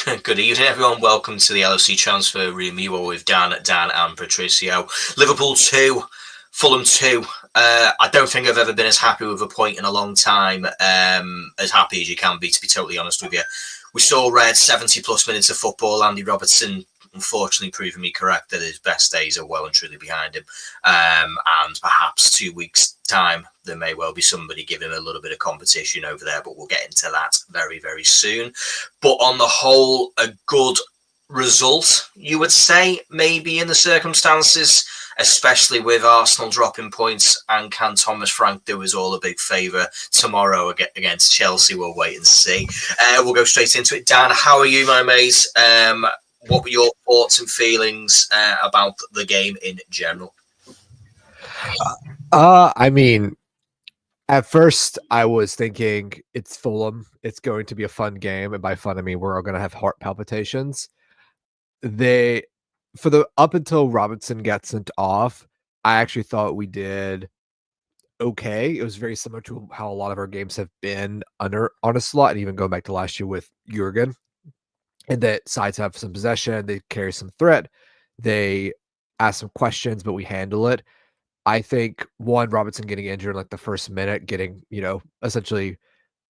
Good evening, everyone. Welcome to the LFC Transfer Room. You are with Dan, and Patricio. Liverpool 2, Fulham 2. I don't think I've ever been as happy with a point in a long time. As happy as you can be, to be totally honest with you. We saw red 70 plus minutes of football. Andy Robertson, unfortunately, proving me correct that his best days are well and truly behind him. And perhaps 2 weeks' time, there may well be somebody giving him a little bit of competition over there, but we'll get into that very, very soon. But on the whole, a good result, you would say, maybe in the circumstances, especially with Arsenal dropping points, and can Thomas Frank do us all a big favour tomorrow against Chelsea? We'll wait and see. We'll go straight into it. Dan, how are you, my mate? What were your thoughts and feelings about the game in general? I mean, at first I was thinking it's Fulham. It's going to be a fun game, and by fun I mean we're all going to have heart palpitations. Up until Robinson got sent off, I actually thought we did okay. It was very similar to how a lot of our games have been under on a slot, and even going back to last year with Jurgen. And that sides have some possession, they carry some threat, they ask some questions, but we handle it. I think Robinson getting injured like the first minute, getting, essentially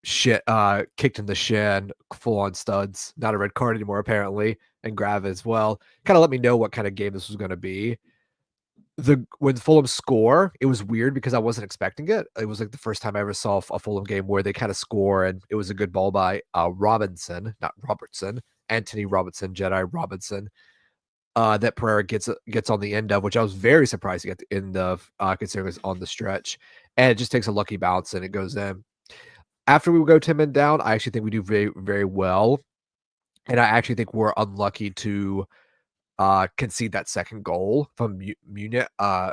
kicked in the shin, full on studs, not a red card anymore, apparently, and Grav as well. Kind of let me know what kind of game this was going to be. When Fulham score, it was weird because I wasn't expecting it. It was like the first time I ever saw a Fulham game where they kind of score, and it was a good ball by Robinson, not Robertson, Anthony Robinson, Jedi Robinson. That Pereira gets on the end of, which I was very surprised to get the end of, considering it's on the stretch, and it just takes a lucky bounce and it goes in. After we go 10 men down, I actually think we do very, very well, and I actually think we're unlucky to concede that second goal from Munoz. I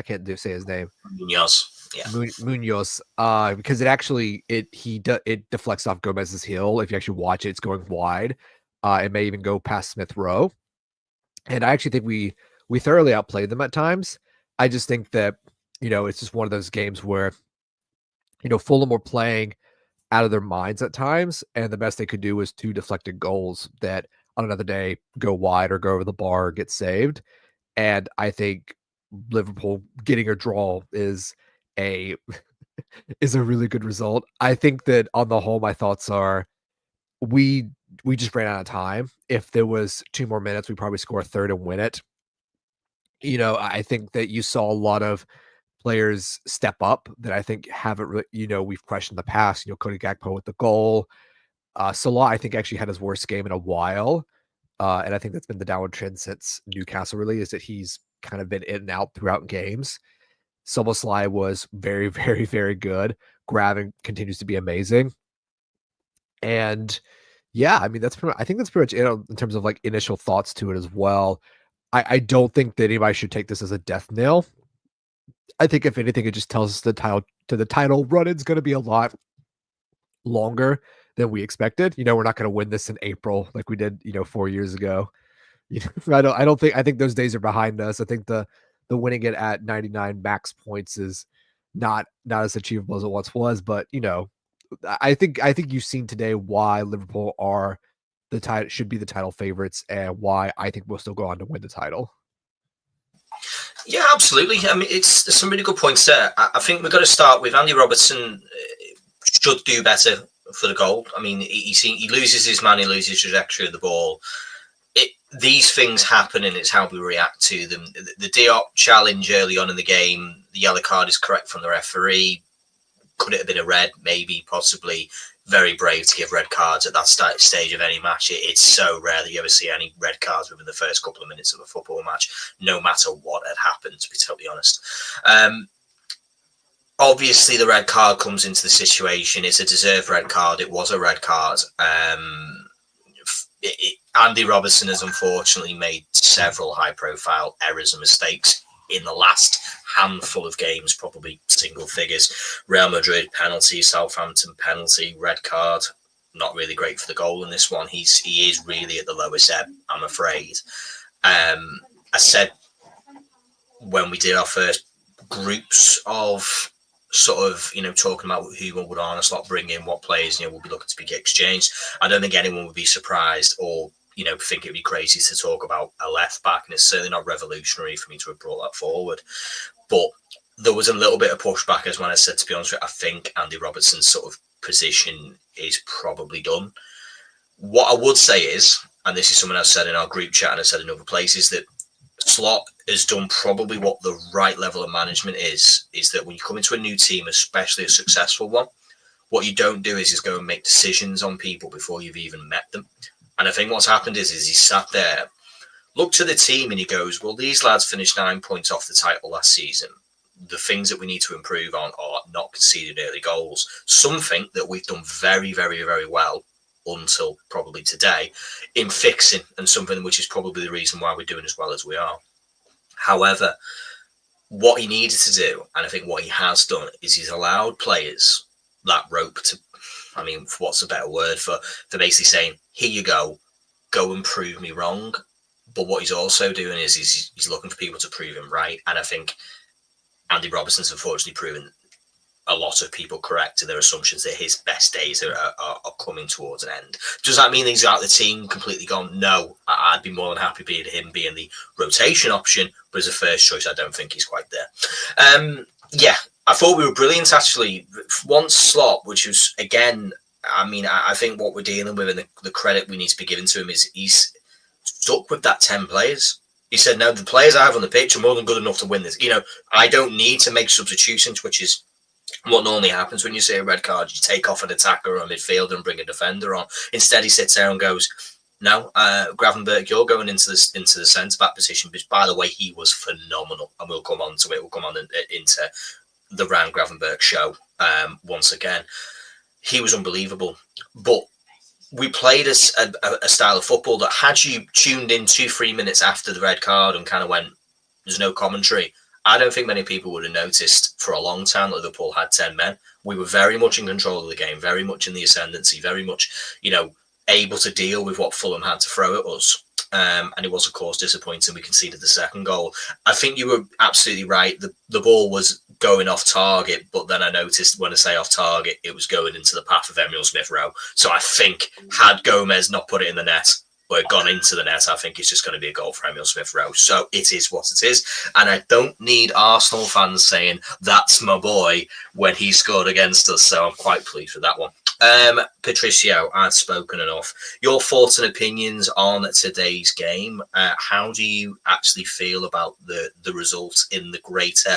can't say his name. Munoz, yeah. Munoz, because it deflects off Gomez's heel. If you actually watch it, it's going wide. It may even go past Smith Rowe. And I actually think we thoroughly outplayed them at times. I just think that, it's just one of those games where, Fulham were playing out of their minds at times, and the best they could do was 2 deflected goals that on another day go wide or go over the bar or get saved. And I think Liverpool getting a draw is a really good result. I think that on the whole, my thoughts are we just ran out of time. If there was 2 more minutes, we probably score a third and win it. I think that you saw a lot of players step up that I think haven't really, we've questioned in the past. Cody Gakpo with the goal. Salah, I think, actually had his worst game in a while. And I think that's been the downward trend since Newcastle, really, is that he's kind of been in and out throughout games. Szoboszlai was very, very, very good. Graven continues to be amazing. And yeah, I mean, I think that's pretty much it in terms of like initial thoughts to it as well. I don't think that anybody should take this as a death nail. I think if anything, it just tells us the title run is going to be a lot longer than we expected. We're not going to win this in April like we did, 4 years ago. I think those days are behind us. I think the winning it at 99 max points is not as achievable as it once was, but I think you've seen today why Liverpool are should be the title favorites, and why I think we'll still go on to win the title. Yeah, absolutely. I mean, there's some really good points there. I think we've got to start with Andy Robertson should do better for the goal. I mean, he loses his man, he loses trajectory of the ball. These things happen, and it's how we react to them. The Diop challenge early on in the game, the yellow card is correct from the referee. Could it have been a red? Maybe, possibly. Very brave to give red cards at that stage of any match. It's so rare that you ever see any red cards within the first couple of minutes of a football match, no matter what had happened, to be totally honest. Obviously, the red card comes into the situation. It's a deserved red card. It was a red card. Andy Robertson has unfortunately made several high-profile errors and mistakes in the last handful of games, probably single figures. Real Madrid penalty, Southampton penalty, red card. Not really great for the goal in this one. He is really at the lowest ebb, I'm afraid. I said when we did our first groups of sort of, talking about who would Arne Slot bring in, what players, would be looking to be exchanged. I don't think anyone would be surprised or, think it'd be crazy to talk about a left back, and it's certainly not revolutionary for me to have brought that forward. But there was a little bit of pushback, as when I said, to be honest with you, I think Andy Robertson's sort of position is probably done. What I would say is, and this is something I've said in our group chat and I've said in other places, that Slot has done probably what the right level of management is that when you come into a new team, especially a successful one, what you don't do is go and make decisions on people before you've even met them. And I think what's happened is he sat there, looked to the team, and he goes, well, these lads finished 9 points off the title last season. The things that we need to improve on are not conceding early goals. Something that we've done very, very, very well until probably today in fixing, and something which is probably the reason why we're doing as well as we are. However, what he needed to do, and I think what he has done, is he's allowed players that rope to, what's a better word for basically saying, here you go and prove me wrong. But what he's also doing is he's looking for people to prove him right. And I think Andy Robertson's unfortunately proven a lot of people correct in their assumptions that his best days are coming towards an end. Does that mean he's out of the team, completely gone? No, I'd be more than happy being him being the rotation option, but as a first choice, I don't think he's quite there. I thought we were brilliant, actually. One Slot, which was, again, I think what we're dealing with and the credit we need to be given to him is he's stuck with that 10 players. He said, no, the players I have on the pitch are more than good enough to win this. I don't need to make substitutions, which is what normally happens when you see a red card. You take off an attacker or a midfielder and bring a defender on. Instead, he sits there and goes, no, Gravenberch, you're going into the centre-back position, which, by the way, he was phenomenal. And we'll come on to it. We'll come on into the Ryan Gravenberch show once again. He was unbelievable. But we played a style of football that, had you tuned in 2-3 minutes after the red card and kind of went, there's no commentary, I don't think many people would have noticed for a long time that Liverpool had 10 men. We were very much in control of the game, very much in the ascendancy, very much, able to deal with what Fulham had to throw at us. And it was, of course, disappointing. We conceded the second goal. I think you were absolutely right. The ball was going off target, but then I noticed when I say off target, it was going into the path of Emile Smith-Rowe. So I think had Gomez not put it in the net, or gone into the net, I think it's just going to be a goal for Emile Smith-Rowe. So it is what it is. And I don't need Arsenal fans saying, that's my boy, when he scored against us. So I'm quite pleased with that one. Patricio, I've spoken enough. Your thoughts and opinions on today's game. How do you actually feel about the results in the greater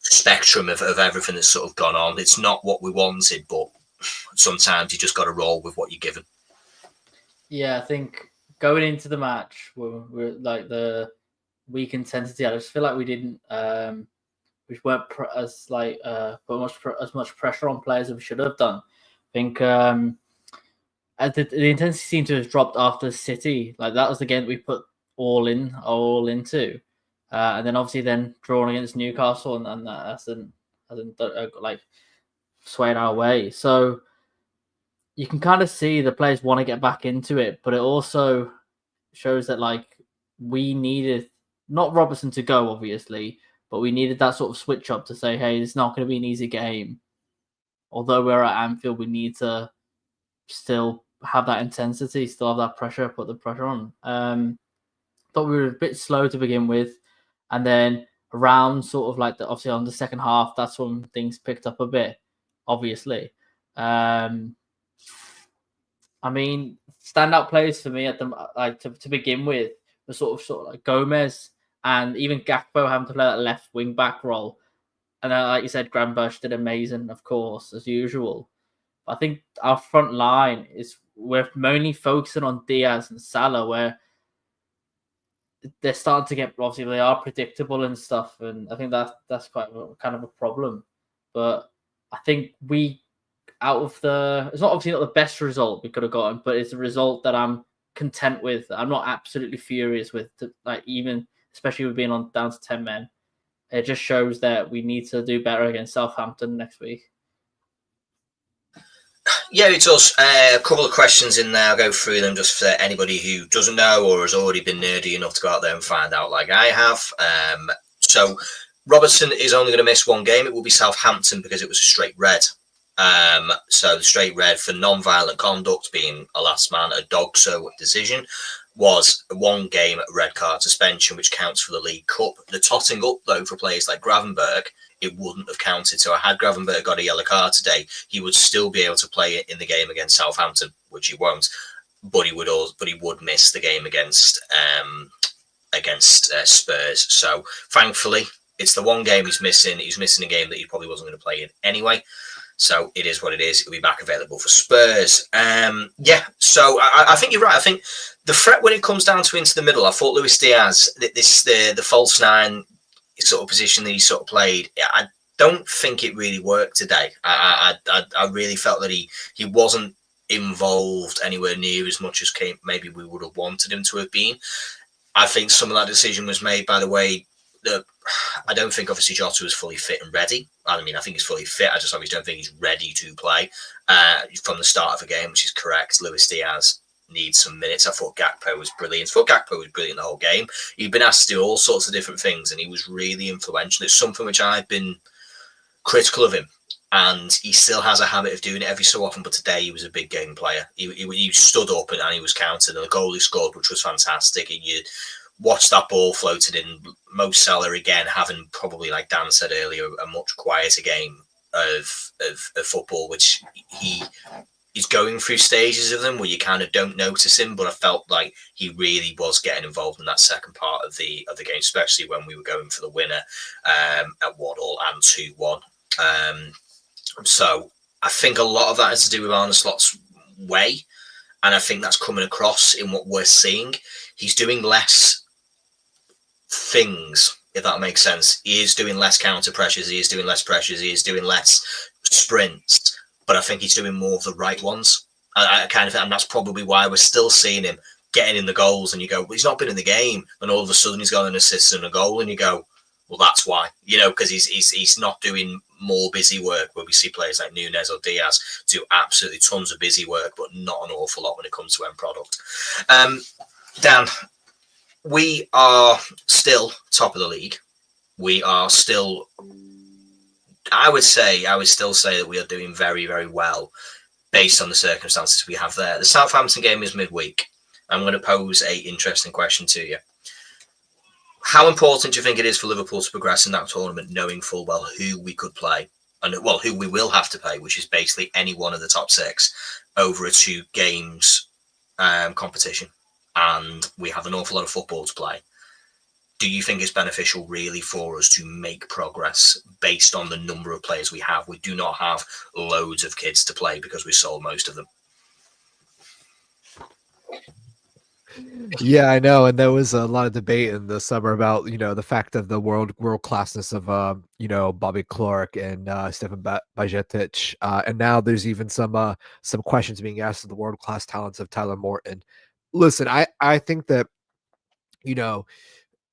spectrum of everything that's sort of gone on? It's not what we wanted, but sometimes you just got to roll with what you're given. Yeah, I think going into the match, we're like the weak intensity. I just feel like we didn't, we weren't put as much pressure on players as we should have done. I think the intensity seemed to have dropped after City. Like, that was the game that we put all into, and then obviously then drawing against Newcastle, and that hasn't swayed our way. So you can kind of see the players want to get back into it, but it also shows that we needed not Robertson to go, obviously, but we needed that sort of switch up to say, hey, it's not going to be an easy game. Although we're at Anfield, we need to still have that intensity, still have that pressure, put the pressure on. Thought we were a bit slow to begin with, and then around sort of obviously on the second half, that's when things picked up a bit, obviously. Standout players for me at the to begin with were sort of like Gomez, and even Gakpo having to play that left wing back role. And then, like you said, Gravenberch did amazing, of course, as usual. But I think our front line we're mainly focusing on Diaz and Salah, where they're starting to get, obviously they are predictable and stuff, and I think that's quite kind of a problem. But I think it's not obviously not the best result we could have gotten, but it's a result that I'm content with. I'm not absolutely furious with, even especially with being down to 10 men. It just shows that we need to do better against Southampton next week. Yeah, it does. A couple of questions in there. I'll go through them just for anybody who doesn't know or has already been nerdy enough to go out there and find out like I have. So Robertson is only going to miss one game. It will be Southampton because it was a straight red. So the straight red for non-violent conduct, being a last man, a dog-so decision, was a 1 game red card suspension, which counts for the League Cup. The totting up, though, for players like Gravenberg, it wouldn't have counted. So had Gravenberg got a yellow card today, he would still be able to play it in the game against Southampton, which he won't. But he would miss the game against Spurs. So thankfully, it's the 1 game he's missing. He's missing a game that he probably wasn't going to play in anyway. So it is what it is. It'll be back available for Spurs. So I think you're right. I think the threat when it comes down to into the middle, I thought Luis Diaz, the false 9 sort of position that he sort of played, I don't think it really worked today. I really felt that he wasn't involved anywhere near as much as maybe we would have wanted him to have been. I think some of that decision was made by the way that I don't think obviously Jota was fully fit and ready. I mean, I think he's fully fit. I just obviously don't think he's ready to play from the start of a game, which is correct. Luis Diaz needs some minutes. I thought Gakpo was brilliant. The whole game. He'd been asked to do all sorts of different things, and he was really influential. It's something which I've been critical of him, and he still has a habit of doing it every so often. But today he was a big game player. He stood up and he was counted, and the goal he scored, which was fantastic. And you watched that ball floated in. Mo Salah again having probably, like Dan said earlier, a much quieter game of football, which he's going through stages of them where you kind of don't notice him, but I felt like he really was getting involved in that second part of the game, especially when we were going for the winner at 1-1 and 2-1. So I think a lot of that has to do with Arne Slot's way, and I think that's coming across in what we're seeing. He's doing less things, if that makes sense. He is doing less counter pressures, he is doing less pressures, he is doing less sprints, but I think he's doing more of the right ones. I kind of, and that's probably why we're still seeing him getting in the goals. And you go, well, he's not been in the game, and all of a sudden he's got an assist and a goal, and you go, well, that's why, because he's not doing more busy work, where we see players like Nunes or Diaz do absolutely tons of busy work, but not an awful lot when it comes to end product. Dan, we are still top of the league. We are still, I would still say that we are doing very, very well based on the circumstances we have there. The Southampton game is midweek. I'm going to pose a interesting question to you. How important do you think it is for Liverpool to progress in that tournament, knowing full well who we could play, and who we will have to play, which is basically any one of the top 6 over a 2 games competition, and we have an awful lot of football to play? Do you think it's beneficial really for us to make progress based on the number of players we have? We do not have loads of kids to play because we sold most of them. Yeah, I know, and there was a lot of debate in the summer about the fact of the world classness of Bobby Clark and Stefan Bajcetic, and now there's even some questions being asked of the world class talents of Tyler Morton. Listen, I think that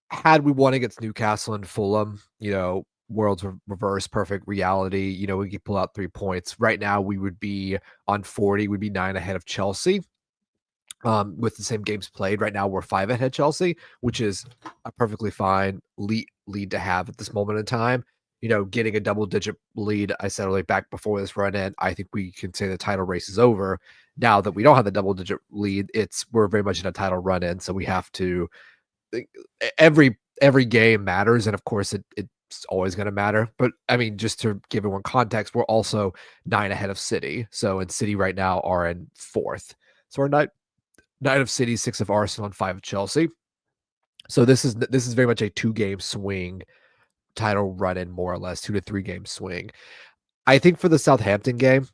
had we won against Newcastle and Fulham, worlds reverse perfect reality, we could pull out 3 points. Right now we would be on 40, we'd be 9 ahead of Chelsea. With the same games played. Right now we're 5 ahead Chelsea, which is a perfectly fine lead to have at this moment in time. Getting a double-digit lead, I said earlier back before this run in, I think we can say the title race is over. Now that we don't have the double-digit lead, we're very much in a title run in, so we have to. Every game matters, and of course it's always going to matter. But I mean, just to give everyone context, we're also 9 ahead of City. So in City right now are in 4th. So we're 9 of City, 6 of Arsenal, and 5 of Chelsea. So this is very much a 2-game swing title run in, more or less 2 to 3 game swing. I think for the Southampton game,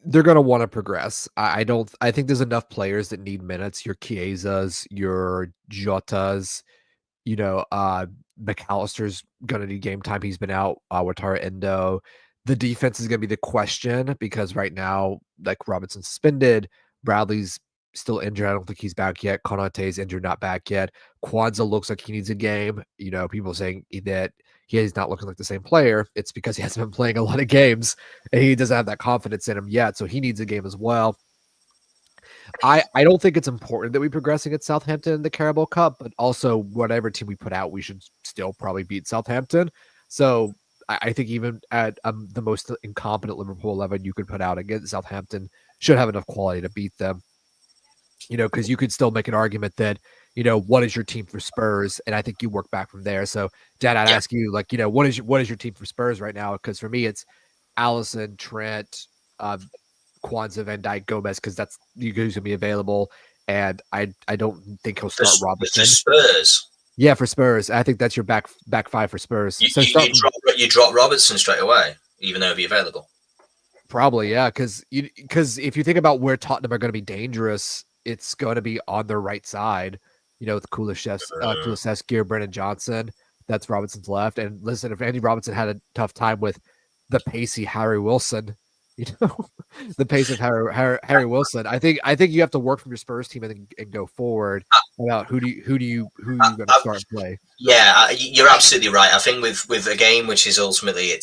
they're going to want to progress. I think there's enough players that need minutes. Your Chiesas, your Jotas, McAllister's going to need game time. He's been out. Watara Endo. The defense is going to be the question, because right now, like, Robinson's suspended, Bradley's still injured. I don't think he's back yet. Konate's injured, not back yet. Kwanzaa looks like he needs a game. People saying that he is not looking like the same player. It's because he hasn't been playing a lot of games and he doesn't have that confidence in him yet. So he needs a game as well. I don't think it's important that we progress against Southampton in the Carabao Cup, but also whatever team we put out, we should still probably beat Southampton. So I think even at the most incompetent Liverpool 11 you could put out against Southampton should have enough quality to beat them. Because you could still make an argument that, what is your team for Spurs? And I think you work back from there. So, Dad, I'd ask you, what is your team for Spurs right now? Because for me, it's Allison, Trent, Kwanzaa, Van Dijk, Gomez, because that's who's going to be available. And I don't think he'll start Robertson. For Spurs? Yeah, for Spurs. I think that's your back five for Spurs. You drop Robertson straight away, even though he'll be available? Probably, yeah. Because if you think about where Tottenham are going to be dangerous, it's going to be on their right side, with Kulusevski, Brennan Johnson. That's Robinson's left. And listen, if Andy Robinson had a tough time with the pacey Harry Wilson, the pace of Harry Wilson, I think you have to work from your Spurs team and go forward about who you going to start and play. Yeah, you're absolutely right. I think with a game which is ultimately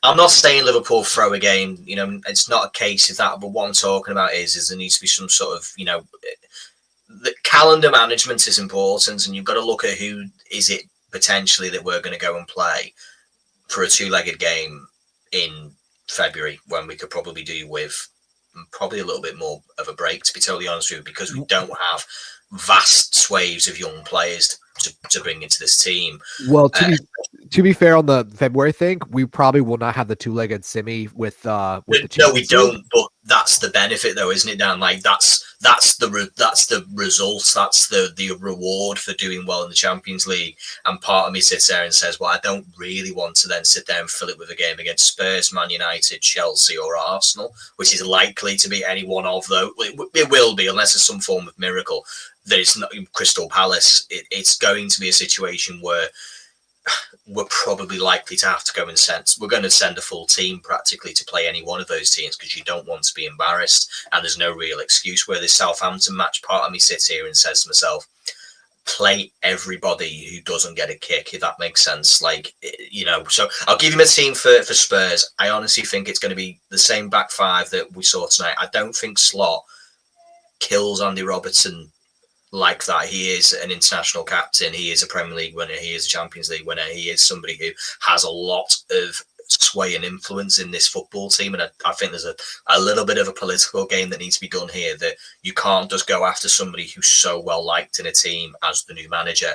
I'm not saying Liverpool throw a game. It's not a case of that. But what I'm talking about is there needs to be some sort of the calendar management is important, and you've got to look at who is it potentially that we're going to go and play for a two-legged game in February, when we could probably do with probably a little bit more of a break, to be totally honest with you, because we don't have vast swathes of young players to bring into this team. Well, to be fair on the February thing, we probably will not have the two-legged semi with the No, we don't. But that's the benefit, though, isn't it, Dan? Like that's the result. That's the reward for doing well in the Champions League. And part of me sits there and says, well, I don't really want to then sit there and fill it with a game against Spurs, Man United, Chelsea, or Arsenal, which is likely to be any one of those. It will be, unless it's some form of miracle. That it's not Crystal Palace. It's going to be a situation where we're probably likely to have to go and we're going to send a full team practically to play any one of those teams, because you don't want to be embarrassed, and there's no real excuse. Where this Southampton match, part of me sits here and says to myself, play everybody who doesn't get a kick, if that makes sense. So I'll give you my team for Spurs. I honestly think it's going to be the same back five that we saw tonight. I don't think Slot kills Andy Robertson like that. He is an international captain. He is a Premier League winner. He is a Champions League winner. He is somebody who has a lot of sway and influence in this football team. And I think there's a little bit of a political game that needs to be done here, that you can't just go after somebody who's so well liked in a team as the new manager.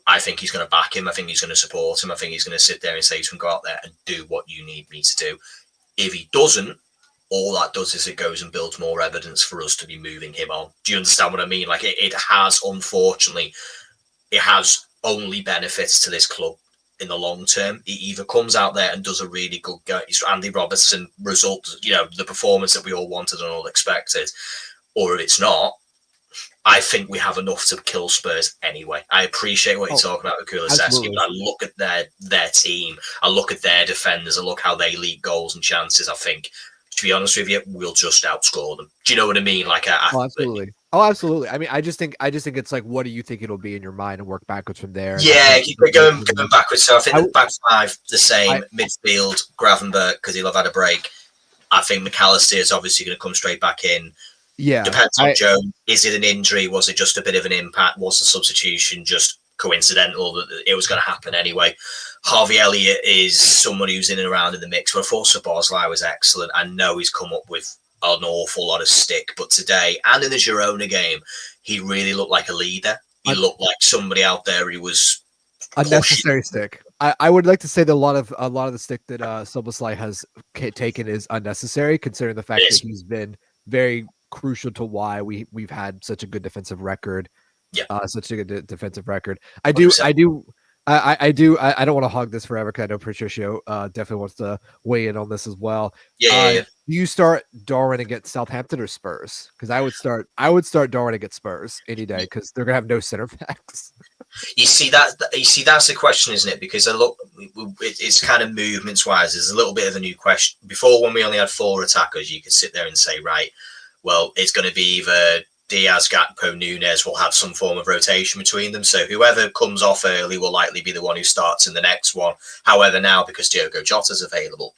I think he's going to back him. I think he's going to support him. I think he's going to sit there and say to him, go out there and do what you need me to do. If he doesn't, all that does is it goes and builds more evidence for us to be moving him on. Do you understand what I mean? Like it has, unfortunately, it has only benefits to this club in the long term. He either comes out there and does a really good Andy Robertson result, the performance that we all wanted and all expected, or if it's not, I think we have enough to kill Spurs anyway. I appreciate what you're talking about with Kulusevski, but I look at their team, I look at their defenders, I look how they leak goals and chances. I think, to be honest with you, we'll just outscore them. Do you know what I mean? Absolutely. Oh, absolutely. I mean, I just think it's like, what do you think it'll be in your mind, and work backwards from there? Yeah, going backwards. So I think the back five, the same. Midfield, Gravenberch, because he'll have had a break. I think McAllister is obviously going to come straight back in. Yeah. Depends on Joe. Is it an injury? Was it just a bit of an impact? Was the substitution just coincidental that it was going to happen anyway? Harvey Elliott is someone who's in and around in the mix. But I thought Szoboszlai was excellent. I know he's come up with an awful lot of stick, but today and in the Girona game, he really looked like a leader. He looked like somebody out there who was unnecessary stick. I would like to say that a lot of the stick that Szoboszlai has taken is unnecessary, considering the fact that he's been very crucial to why we've had such a good defensive record. Yeah, such a good defensive record. I don't want to hog this forever, because I know Patricio definitely wants to weigh in on this as well. Yeah. Do you start Darwin against Southampton or Spurs? Because I would start Darwin against Spurs any day, because they're gonna have no center backs. You see that's the question, isn't it? Because it's kind of movements wise. There's a little bit of a new question. Before, when we only had 4 attackers, you could sit there and say, right, well, it's going to be either Diaz, Gakpo, Nunes will have some form of rotation between them. So whoever comes off early will likely be the one who starts in the next one. However, now, because Diogo Jota's available,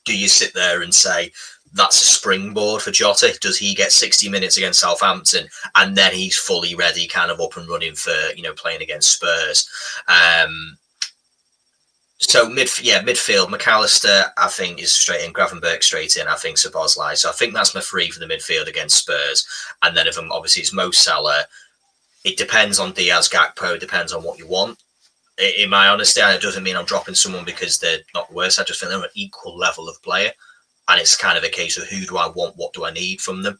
do you sit there and say that's a springboard for Jota. Does he get 60 minutes against Southampton and then he's fully ready, kind of up and running for, playing against Spurs? So midfield, McAllister, I think, is straight in. Gravenberch straight in. I think Szoboszlai. So I think that's my three for the midfield against Spurs. And then obviously it's Mo Salah. It depends on Diaz, Gakpo. Depends on what you want. In my honesty, it doesn't mean I'm dropping someone because they're not worse. I just think they're an equal level of player. And it's kind of a case of who do I want? What do I need from them?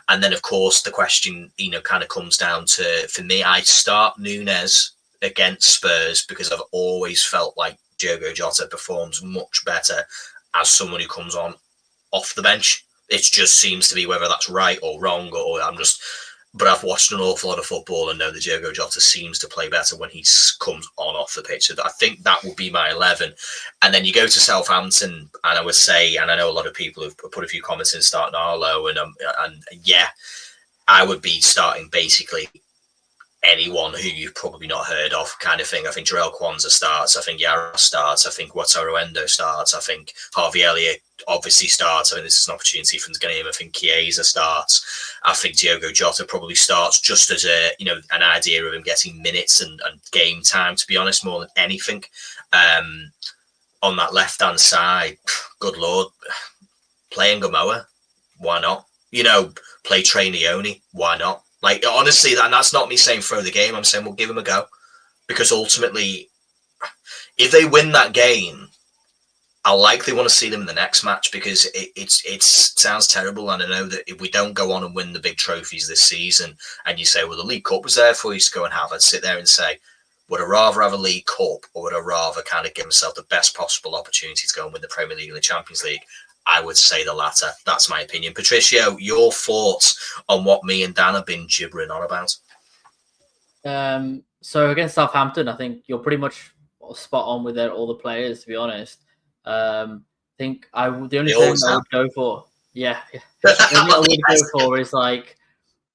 And then, of course, the question, kind of comes down to, for me, I start Núñez against Spurs because I've always felt like Diogo Jota performs much better as someone who comes on off the bench. It just seems to be, whether that's right or wrong, but I've watched an awful lot of football and know that Diogo Jota seems to play better when he comes on off the pitch. So I think that would be my 11. And then you go to Southampton, and I would say, and I know a lot of people have put a few comments in starting Arlo, and I would be starting basically anyone who you've probably not heard of, kind of thing. I think Jarell Kwanzaa starts. I think Yara starts. I think Wataru Endo starts. I think Harvey Elliott obviously starts. I think this is an opportunity for him to get him. I think Chiesa starts. I think Diogo Jota probably starts, just as an idea of him getting minutes and game time, to be honest, more than anything. On that left-hand side, good Lord, play Ngomoa, why not? Play Trey Leone, why not? Like, honestly, that's not me saying throw the game. I'm saying we'll give him a go. Because ultimately, if they win that game, I'll likely want to see them in the next match, because it sounds terrible. And I know that if we don't go on and win the big trophies this season, and you say, well, the League Cup was there for you to go and have, I'd sit there and say, would I rather have a League Cup, or would I rather kind of give myself the best possible opportunity to go and win the Premier League and the Champions League? I would say the latter. That's my opinion. Patricio, your thoughts on what me and Dan have been gibbering on about? So against Southampton, I think you're pretty much spot on with all the players, to be honest. I think the only thing I would go for, the only thing I would go for is, like,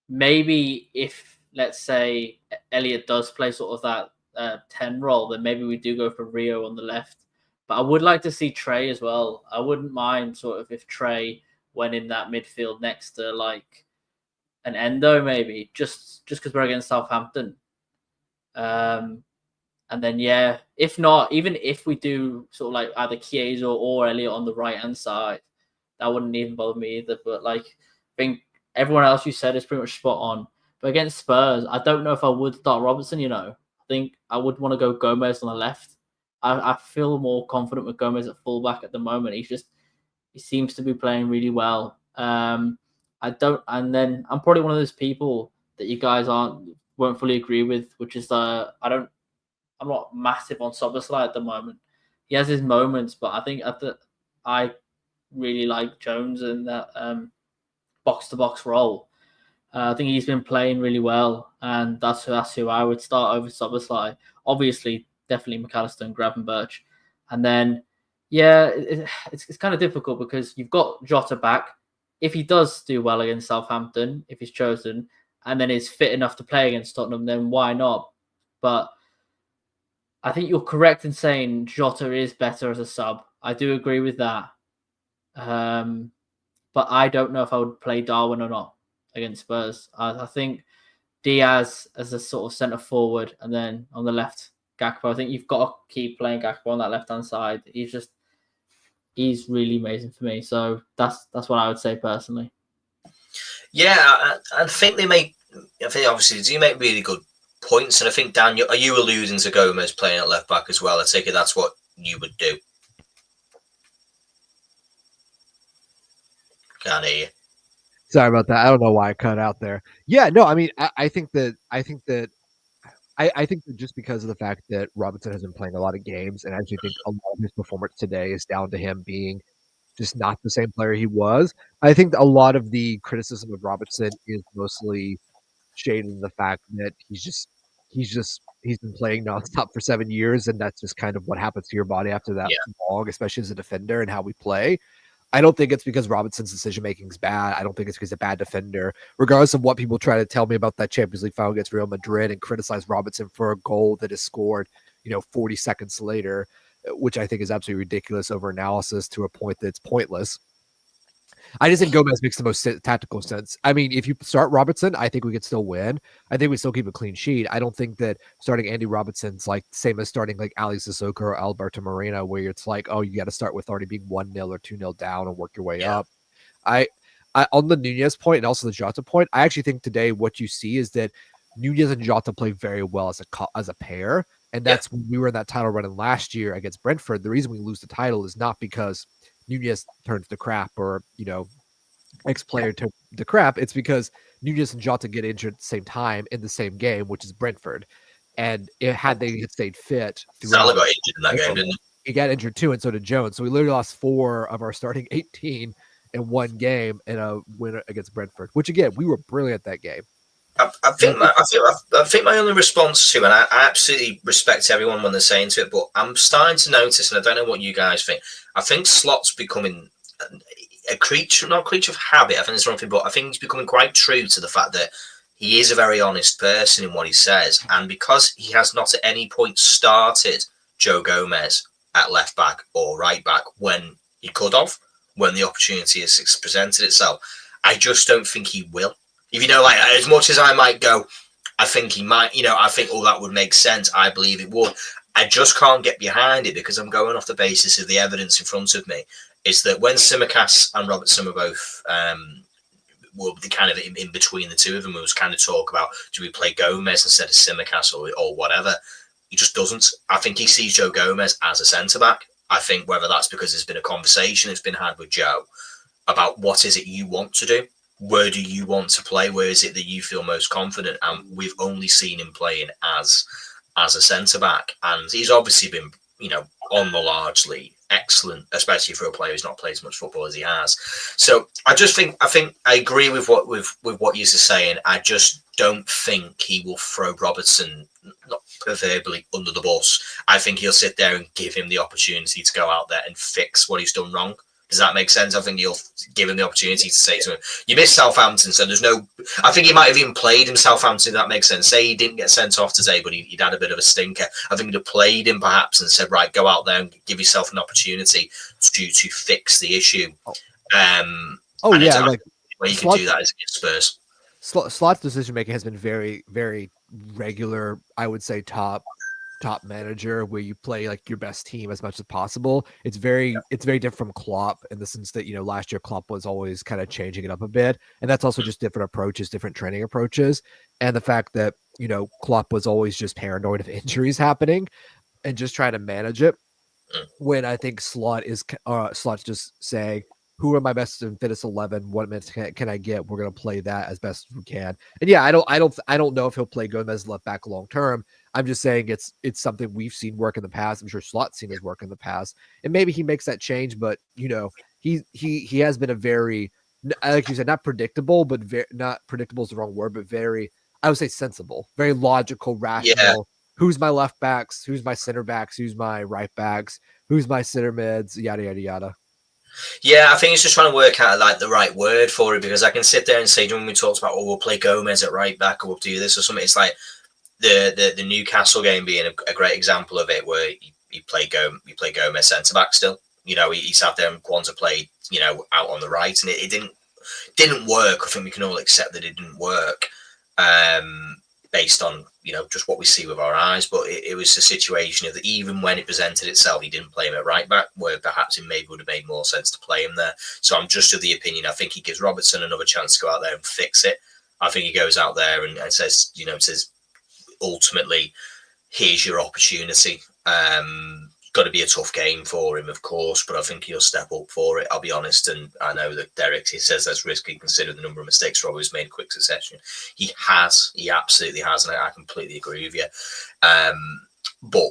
maybe if, let's say, Elliott does play sort of that 10 role, then maybe we do go for Rio on the left. But I would like to see Trey as well. I wouldn't mind sort of if Trey went in that midfield next to, like, an Endo, maybe, just because we're against Southampton. And then, if not, even if we do sort of like either Chiesa or Elliott on the right-hand side, that wouldn't even bother me either. But, like, I think everyone else you said is pretty much spot on. But against Spurs, I don't know if I would start Robertson, I think I would want to go Gomez on the left. I feel more confident with Gomez at fullback at the moment. He seems to be playing really well. And then I'm probably one of those people that you guys won't fully agree with, which is I'm not massive on Szoboszlai at the moment. He has his moments, but I think I really like Jones in that box-to-box role. I think he's been playing really well, and that's who I would start over Szoboszlai. Obviously, definitely McAllister and Gravenberch. And then, it's kind of difficult because you've got Jota back. If he does do well against Southampton, if he's chosen, and then is fit enough to play against Tottenham, then why not? But I think you're correct in saying Jota is better as a sub. I do agree with that. But I don't know if I would play Darwin or not against Spurs. I think Diaz as a sort of centre forward, and then on the left, Gakpo. I think you've got to keep playing Gakpo on that left-hand side. He's really amazing for me. So that's what I would say personally. Yeah, I think obviously you make really good points, and I think, Dan, are you alluding to Gomez playing at left back as well? I take it that's what you would do. Can't hear you. Sorry about that. I don't know why I cut out there. Yeah, no, I mean, I think that just because of the fact that Robinson has been playing a lot of games, and I actually think a lot of his performance today is down to him being just not the same player he was. I think a lot of the criticism of Robinson is mostly shaded in the fact that he's been playing nonstop for 7 years, and that's just kind of what happens to your body after that long, especially as a defender and how we play. I don't think it's because Robinson's decision-making is bad. I don't think it's because he's a bad defender. Regardless of what people try to tell me about that Champions League final against Real Madrid and criticize Robinson for a goal that is scored, 40 seconds later, which I think is absolutely ridiculous over analysis to a point that's pointless. I just think Gomez makes the most tactical sense. I mean, if you start Robertson, I think we could still win. I think we still keep a clean sheet. I don't think that starting Andy Robertson's like same as starting like Alex Sissoko or Alberto Moreno, where it's like, oh, you got to start with already being 1-0 or 2-0 down and work your way up. I on the Nunez point and also the Jota point, I actually think today what you see is that Nunez and Jota play very well as a pair. And that's when we were in that title running last year against Brentford. The reason we lose the title is not because Nunez turns to crap or, ex-player to the crap. It's because Nunez and Jota get injured at the same time in the same game, which is Brentford. And had they stayed fit Salah got injured in that game, didn't he? He got injured too, and so did Jones. So we literally lost 4 of our starting 18 in one game in a win against Brentford, which again, we were brilliant that game. I think my only response to, and I absolutely respect everyone when they're saying to it, but I'm starting to notice, and I don't know what you guys think. I think Slot's becoming not a creature of habit. I think it's wrong thing, but I think he's becoming quite true to the fact that he is a very honest person in what he says, and because he has not at any point started Joe Gomez at left back or right back when he could have, when the opportunity has presented itself, I just don't think he will. If like as much as I might go, I think he might, I think, that would make sense. I believe it would. I just can't get behind it because I'm going off the basis of the evidence in front of me. Is that when Tsimikas and Robertson were both, were kind of in between the two of them, it was kind of talk about, do we play Gomez instead of Tsimikas or whatever? He just doesn't. I think he sees Joe Gomez as a centre-back. I think whether that's because there's been a conversation that's been had with Joe about what is it you want to do? Where do you want to play? Where is it that you feel most confident? And we've only seen him playing as a centre-back. And he's obviously been, on the largely excellent, especially for a player who's not played as much football as he has. So I think I agree with what you're saying. I just don't think he will throw Robertson, not proverbially, under the bus. I think he'll sit there and give him the opportunity to go out there and fix what he's done wrong. Does that make sense? I think he'll give him the opportunity to say to him, you missed Southampton, so there's no... I think he might have even played him Southampton, that makes sense. Say he didn't get sent off today, but he'd had a bit of a stinker. I think he'd have played him perhaps and said, right, go out there and give yourself an opportunity to fix the issue. Where you can do that is against Spurs. Slot's decision-making has been very, very regular, I would say top manager, where you play like your best team as much as possible. It's very different from Klopp in the sense that, last year Klopp was always kind of changing it up a bit. And that's also just different approaches, different training approaches. And the fact that, Klopp was always just paranoid of injuries happening and just trying to manage it. When I think Slot's just saying, who are my best and fittest 11? What minutes can I get? We're going to play that as best as we can. And yeah, I don't know if he'll play Gomez left back long term. I'm just saying it's something we've seen work in the past. I'm sure Slot's seen his work in the past, and maybe he makes that change. But he has been a very, like you said, not predictable, but not predictable is the wrong word, but very, I would say, sensible, very logical, rational. Yeah. Who's my left backs? Who's my center backs? Who's my right backs? Who's my center mids? Yada yada yada. Yeah, I think he's just trying to work out like the right word for it, because I can sit there and say, when we talked about, we'll play Gomez at right back or we'll do this or something, it's like the Newcastle game being a great example of it, where you play Gomez centre back still. He sat there and Kwanzaa played, out on the right, and it didn't work. I think we can all accept that it didn't work, based on just what we see with our eyes. But it was a situation of that even when it presented itself, he didn't play him at right back, where perhaps it maybe would have made more sense to play him there. So I'm just of the opinion, I think he gives Robertson another chance to go out there and fix it. I think he goes out there and says, ultimately, here's your opportunity. Got to be a tough game for him, of course, but I think he'll step up for it. I'll be honest, and I know that Derek, he says that's risky considering the number of mistakes Robert's made in quick succession. He absolutely has, and I completely agree with you. But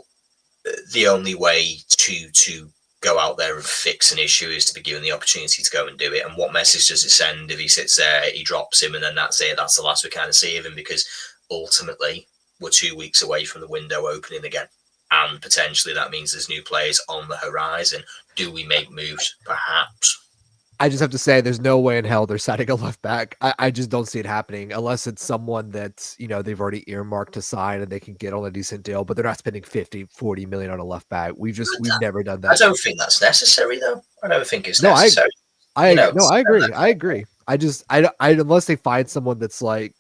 the only way to go out there and fix an issue is to be given the opportunity to go and do it. And what message does it send if he sits there, he drops him, and then that's it? That's the last we kind of see of him, because ultimately we're 2 weeks away from the window opening again. And potentially that means there's new players on the horizon. Do we make moves? Perhaps. I just have to say there's no way in hell they're signing a left back. I just don't see it happening unless it's someone that's, they've already earmarked to sign and they can get on a decent deal, but they're not spending 50-40 million on a left back. We've never done that. I don't think that's necessary though. I don't think it's necessary. I You know, no, I agree. I agree. I unless they find someone that's like,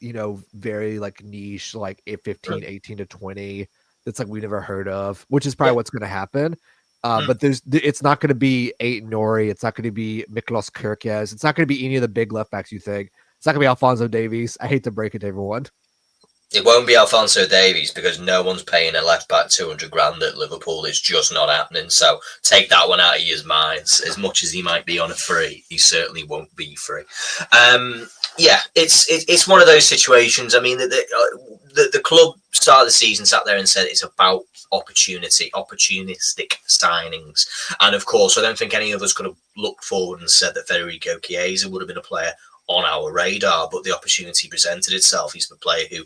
very like niche, like 15, 18 to 20, that's like we never heard of, which is probably what's going to happen. But it's not going to be Aiton Nori. It's not going to be Miklos Kirkes. It's not going to be any of the big left backs you think. It's not going to be Alphonso Davies. I hate to break it to everyone. It won't be Alphonso Davies because no one's paying a left back 200 grand at Liverpool. It's just not happening. So take that one out of your minds. As much as he might be on a free, he certainly won't be free. Yeah, it's one of those situations. I mean, the club started the season sat there and said it's about opportunistic signings. And of course, I don't think any of us could have looked forward and said that Federico Chiesa would have been a player on our radar, but the opportunity presented itself. He's the player who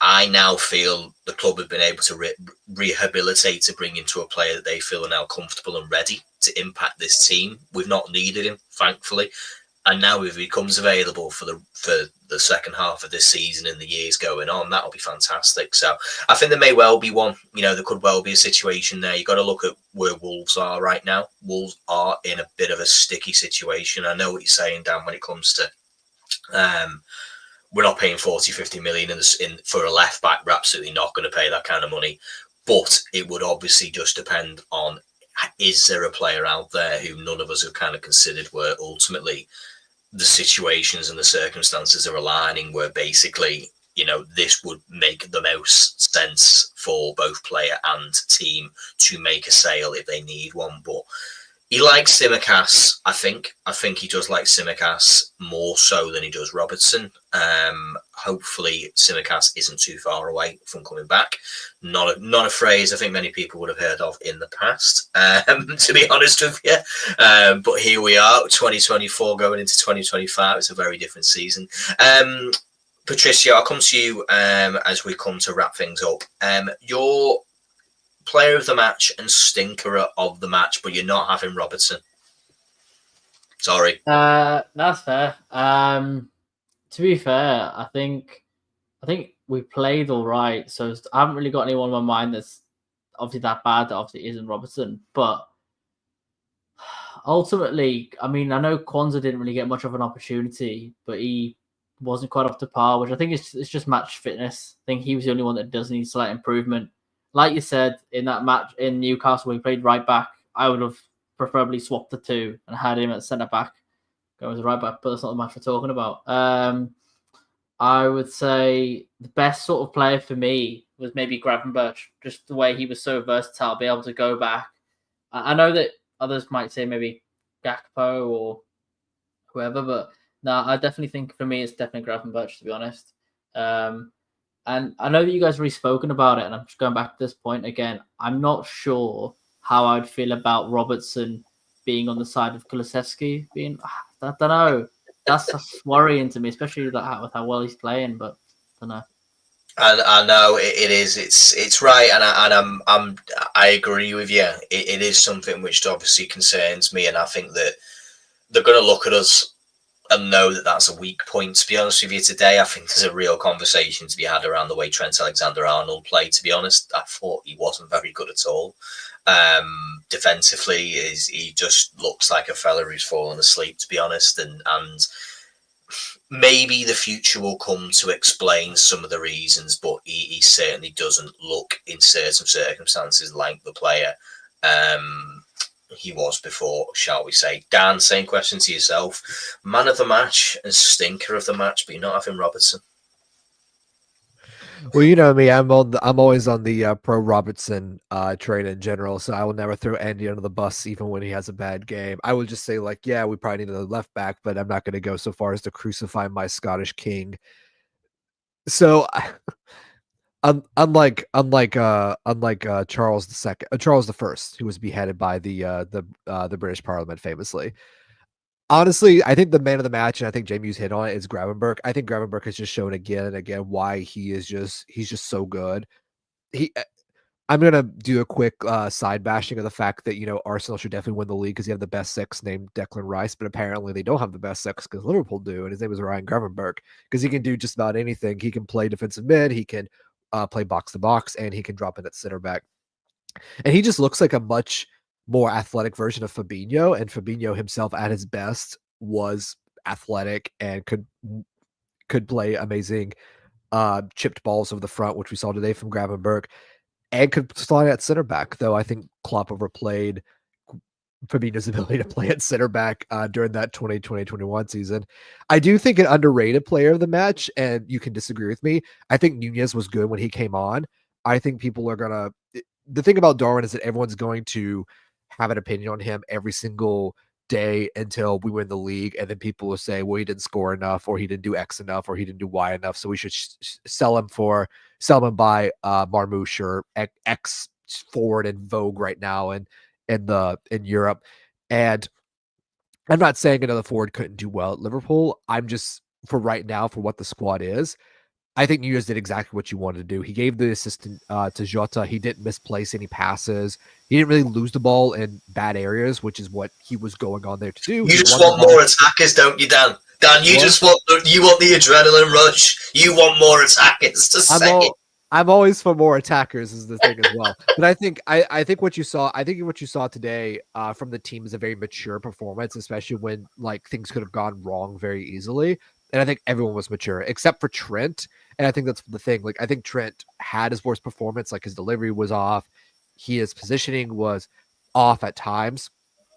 I now feel the club have been able to rehabilitate to bring into a player that they feel are now comfortable and ready to impact this team. We've not needed him, thankfully. And now if he becomes available for the second half of this season and the years going on, that'll be fantastic. So I think there may well be one, there could well be a situation there. You've got to look at where Wolves are right now. Wolves are in a bit of a sticky situation. I know what you're saying, Dan, when it comes to we're not paying 40, 50 million for a left back. We're absolutely not going to pay that kind of money. But it would obviously just depend on, is there a player out there who none of us have kind of considered where ultimately the situations and the circumstances are aligning where basically, this would make the most sense for both player and team to make a sale if they need one. But he likes Tsimikas, I think. I think he does like Tsimikas more so than he does Robertson. Hopefully Tsimikas isn't too far away from coming back. Not a phrase I think many people would have heard of in the past, to be honest with you. But here we are, 2024 going into 2025. It's a very different season. Patricia, I'll come to you as we come to wrap things up. Your player of the match and stinker of the match, but you're not having Robertson. Sorry. That's fair. To be fair, I think we played all right. So I haven't really got anyone in my mind that's obviously that bad. That obviously isn't Robertson, but ultimately, I mean, I know Kwanzaa didn't really get much of an opportunity, but he wasn't quite up to par, which I think it's just match fitness. I think he was the only one that does need slight improvement. Like you said, in that match in Newcastle, we played right back. I would have preferably swapped the two and had him at centre back, going as a right back, but that's not the match we're talking about. I would say the best sort of player for me was maybe Gravenberch, just the way he was so versatile, be able to go back. I know that others might say maybe Gakpo or whoever, but no, I definitely think for me it's definitely Gravenberch, to be honest. And I know that you guys have already spoken about it, and I'm just going back to this point again. I'm not sure how I'd feel about Robertson being on the side of Kulusevski. I don't know. That's worrying to me, especially with how well he's playing. But I don't know. I know it is. It's right, and I agree with you. It is something which obviously concerns me, and I think that they're going to look at us and know that that's a weak point. To be honest with you, today I think there's a real conversation to be had around the way Trent Alexander-Arnold played. To be honest, I thought he wasn't very good at all. Defensively, he just looks like a fella who's fallen asleep. To be honest, and maybe the future will come to explain some of the reasons, but he certainly doesn't look in certain circumstances like the player he was before, shall we say. Dan, same question to yourself. Man of the match and stinker of the match, but you're not having Robertson. Well, you know me, I'm always on the pro Robertson train in general, so I will never throw Andy under the bus even when he has a bad game. I would just say, like, yeah, we probably need a left back, but I'm not going to go so far as to crucify my Scottish king. So unlike Charles II, Charles I, who was beheaded by the British Parliament famously. Honestly, I think the man of the match, and I think Jamie's hit on it, is Gravenberch. I think Gravenberch has just shown again and again why he's just so good. I'm gonna do a quick side bashing of the fact that Arsenal should definitely win the league because they have the best six named Declan Rice, but apparently they don't have the best six because Liverpool do, and his name is Ryan Gravenberch because he can do just about anything. He can play defensive mid, he can play box to box, and he can drop in at center back. And he just looks like a much more athletic version of Fabinho, and Fabinho himself at his best was athletic and could play amazing chipped balls over the front, which we saw today from Gravenberch, and could slide at center back, though I think Klopp overplayed Fabinho's ability to play at center back during that 2020-21 season. I do think an underrated player of the match, and you can disagree with me, I think Nunez was good when he came on. I think people are going to... The thing about Darwin is that everyone's going to have an opinion on him every single day until we win the league, and then people will say, well, he didn't score enough, or he didn't do X enough, or he didn't do Y enough, so we should sell him and buy Marmouche or X forward in vogue right now and in Europe. And I'm not saying another forward couldn't do well at Liverpool. I'm just, for right now, for what the squad is, I think Nunez did exactly what you wanted to do. He gave the assist to Jota. He didn't misplace any passes. He didn't really lose the ball in bad areas, which is what he was going on there to do. You just want more attackers, don't you, Dan? Dan, you want the adrenaline rush. You want more attackers to say. I'm always for more attackers is the thing as well. But I think what you saw today from the team is a very mature performance, especially when like things could have gone wrong very easily. And I think everyone was mature except for Trent. And I think that's the thing. Like, I think Trent had his worst performance. Like, his delivery was off. His positioning was off at times.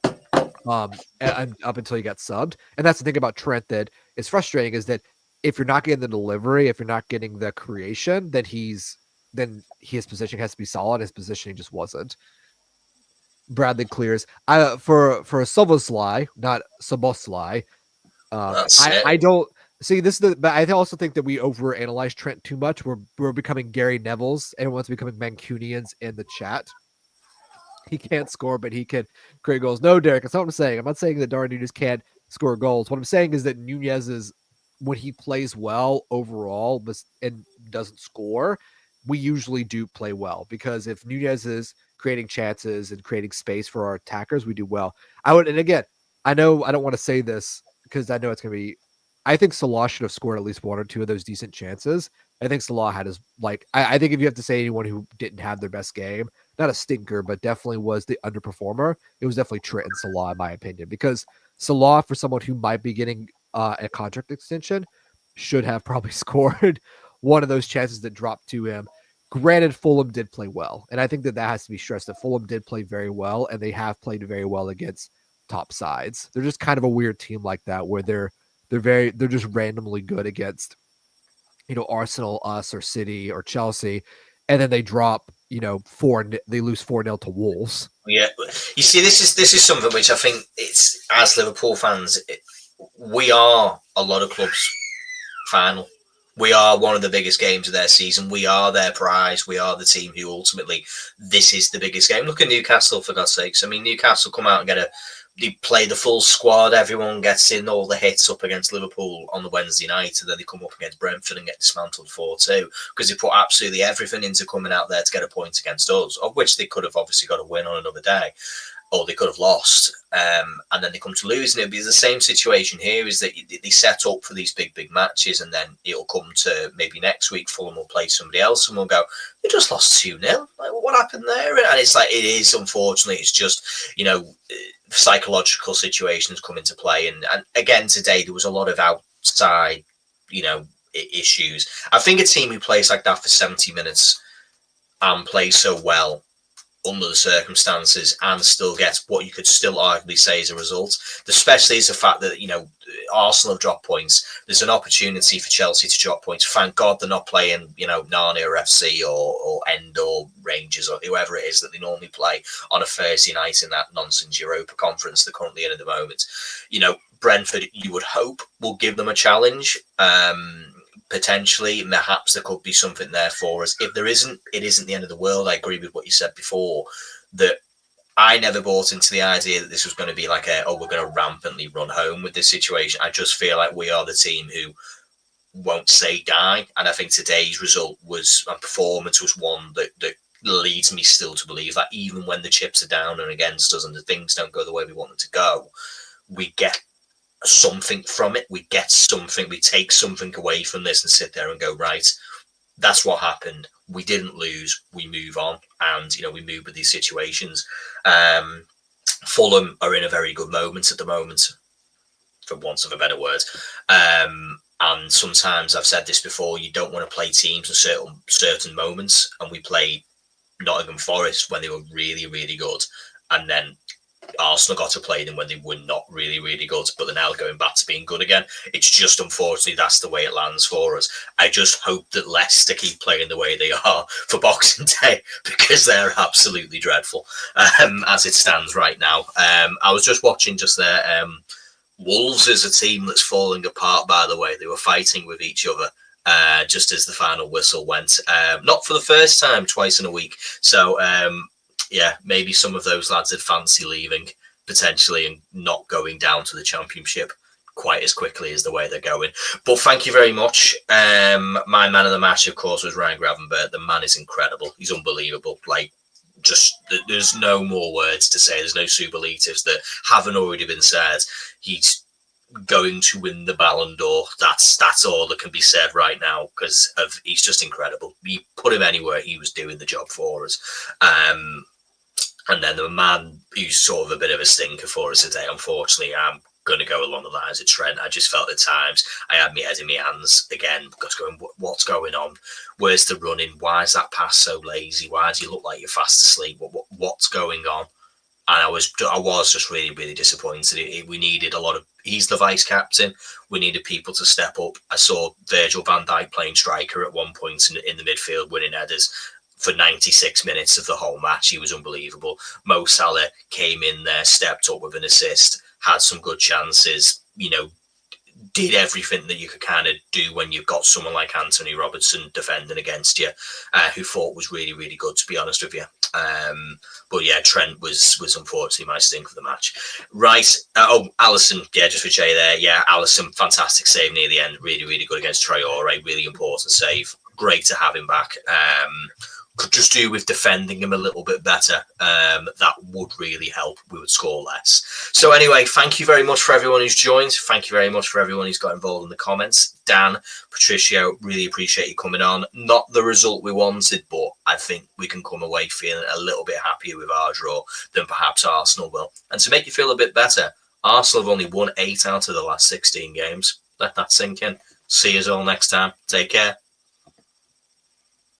And up until he got subbed. And that's the thing about Trent that is frustrating, is that if you're not getting the delivery, if you're not getting the creation, then his positioning has to be solid. His positioning just wasn't. Bradley clears. For a Soboslai, not Soboslai. I don't see this. But I also think that we overanalyze Trent too much. We're becoming Gary Neville's. Everyone's becoming Mancunians in the chat. He can't score, but he can create goals. No, Derek, that's not what I'm saying. I'm not saying that Darwin Nunez can't score goals. What I'm saying is that Nunez is, when he plays well overall and doesn't score, we usually do play well, because if Nunez is creating chances and creating space for our attackers, we do well. And again, I know I don't want to say this because I know it's going to be, I think Salah should have scored at least one or two of those decent chances. I think Salah had his, I think if you have to say anyone who didn't have their best game, not a stinker, but definitely was the underperformer, it was definitely Trent and Salah, in my opinion, because Salah, for someone who might be getting a contract extension, should have probably scored one of those chances that dropped to him. Granted, Fulham did play well, and I think that has to be stressed, that Fulham did play very well, and they have played very well against top sides. They're just kind of a weird team like that, where they're just randomly good against, Arsenal, us, or City, or Chelsea, and then they drop, they lose 4-0 to Wolves. Yeah, you see, this is something which I think, it's, as Liverpool fans, we are a lot of clubs' final. We are one of the biggest games of their season. We are their prize. We are the team who ultimately, this is the biggest game. Look at Newcastle, for God's sakes. I mean, Newcastle come out and they play the full squad. Everyone gets in all the hits up against Liverpool on the Wednesday night, and then they come up against Brentford and get dismantled 4-2, because they put absolutely everything into coming out there to get a point against us, of which they could have obviously got a win on another day, or they could have lost, and then they come to lose. And it'll be the same situation here, is that they set up for these big matches, and then it'll come to maybe next week, Fulham will play somebody else, and we'll go, they just lost 2-0. Like, what happened there? And it's like, it is, unfortunately, it's just, psychological situations come into play. And again, today, there was a lot of outside, issues. I think a team who plays like that for 70 minutes and plays so well under the circumstances and still gets what you could still arguably say is a result, especially is the fact that, Arsenal have dropped points. There's an opportunity for Chelsea to drop points. Thank God they're not playing, Narnia or FC or End or Rangers or whoever it is that they normally play on a Thursday night in that nonsense Europa Conference they're currently in at the moment. Brentford, you would hope, will give them a challenge. Potentially, perhaps there could be something there for us. If there isn't, it isn't the end of the world. I agree with what you said before, that I never bought into the idea that this was going to be like we're going to rampantly run home with this situation. I just feel like we are the team who won't say die. And I think today's result and performance was one that leads me still to believe that even when the chips are down and against us and the things don't go the way we want them to go, we get something from it. We get something, we take something away from this and sit there and go, right, that's what happened. We didn't lose, we move on, and we move with these situations. Fulham are in a very good moment at the moment, for want of a better word. And sometimes I've said this before, you don't want to play teams in certain moments. And we played Nottingham Forest when they were really, really good. And then Arsenal got to play them when they were not really, really good, but they're now going back to being good again. It's just, unfortunately, that's the way it lands for us. I just hope that Leicester keep playing the way they are for Boxing Day, because they're absolutely dreadful as it stands right now. I was just watching just there. Wolves is a team that's falling apart, by the way. They were fighting with each other just as the final whistle went. Not for the first time, twice in a week. So, yeah, maybe some of those lads had fancy leaving potentially and not going down to the Championship quite as quickly as the way they're going. But thank you very much. My man of the match, of course, was Ryan Gravenberch. The man is incredible. He's unbelievable. Like, just there's no more words to say. There's no superlatives that haven't already been said. He's going to win the Ballon d'Or. That's all that can be said right now, because he's just incredible. You put him anywhere, he was doing the job for us. And then the man who's sort of a bit of a stinker for us today, unfortunately, I'm going to go along the lines of Trent. I just felt at times I had my head in my hands again, because going, what's going on? Where's the running? Why is that pass so lazy? Why do you look like you're fast asleep? What's going on? And I was just really, really disappointed. We needed a lot of. He's the vice captain. We needed people to step up. I saw Virgil van Dijk playing striker at one point in the midfield, winning headers for 96 minutes of the whole match. He was unbelievable. Mo Salah came in there, stepped up with an assist, had some good chances, did everything that you could kind of do when you've got someone like Anthony Robertson defending against you, who thought was really, really good, to be honest with you. But yeah, Trent was unfortunately my stink of the match. Right. Alisson. Yeah, just for Jay there. Yeah, Alisson, fantastic save near the end. Really, really good against Traore. Really important save. Great to have him back. Could just do with defending him a little bit better. That would really help. We would score less. So anyway, thank you very much for everyone who's joined. Thank you very much for everyone who's got involved in the comments. Dan, Patricio, really appreciate you coming on. Not the result we wanted, but I think we can come away feeling a little bit happier with our draw than perhaps Arsenal will. And to make you feel a bit better, Arsenal have only won 8 out of the last 16 games. Let that sink in. See you all next time. Take care.